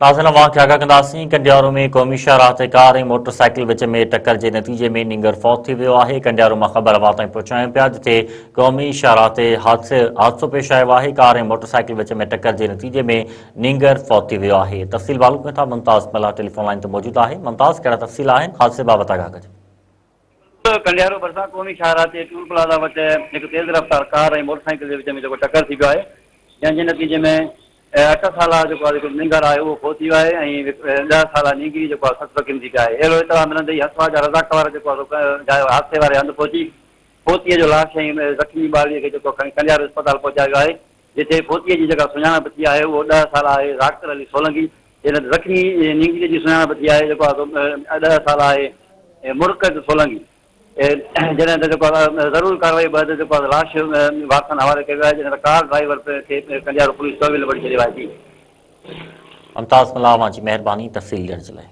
नाज़रीन वाक़िआ आगाह कंदासीं। कंडियारो में क़ौमी शाहराह ते कार ऐं मोटरसाइकिल विच में टक्कर जे नतीजे में नींगर फौत थी वियो आहे। कंडियारो मां ख़बर अवां ताईं पहुचायूं पिया, जिथे क़ौमी शाहराह ते हादसो पेश आयो आहे। कार ऐं मोटरसाइकिल विच में टक्कर जे नतीजे में नींगर फौत थी वियो आहे। तफ़सील मालूम कयूं था, मुमताज़ मल्हा टेलीफोन लाइन ते मौजूदु आहे। मुमताज़, कहिड़ा तफ़सील आहिनि हादसे बाबति आगाह कजो। कंडियारो भरिसां क़ौमी शाहराह ते टूल प्लाज़ा वटि हिकु तेज़ रफ़्तार कार ऐं मोटरसाइकिल जे विच में जेको टकर थी पियो आहे, जंहिंजे नतीजे में 8 साला जेको आहे निंगर आहे उहो फौत थी वियो आहे ऐं 10 साला नींगरी जेको आहे सख़्तु ज़ख़्मी थी पिया आहे। अहिड़ो इतला मिलंदे ई हथवार जा रज़ाक वारा जेको आहे हादसे वारे हंधि पहुची फोतीअ जो लाश ऐं ज़ख़्मी ॿारड़ीअ खे जेको कंडियारो अस्पताल पहुचायो वियो आहे, जिथे फोतीअ जी जेका सुञाणप थी आहे उहो 10 साला आहे ज़ाकिर अली सोलंकी। जॾहिं ज़ख़्मी नींगरीअ जी सुञाणप थी आहे जेको आहे 10 साला आहे मुरकज़ सोलंकी। जॾहिं त जेको आहे ज़रूर कार्रवाई बैदि जेको आहे लाश वारसनि हवाले कयो वियो आहे, जॾहिं त कार ड्राइवर खे कंडियारो पुलिस तहवील वठी छॾियो आहे। मुमताज़ मल्हा, अवां जी महिरबानी तफ़सील ॾियण जे लाइ।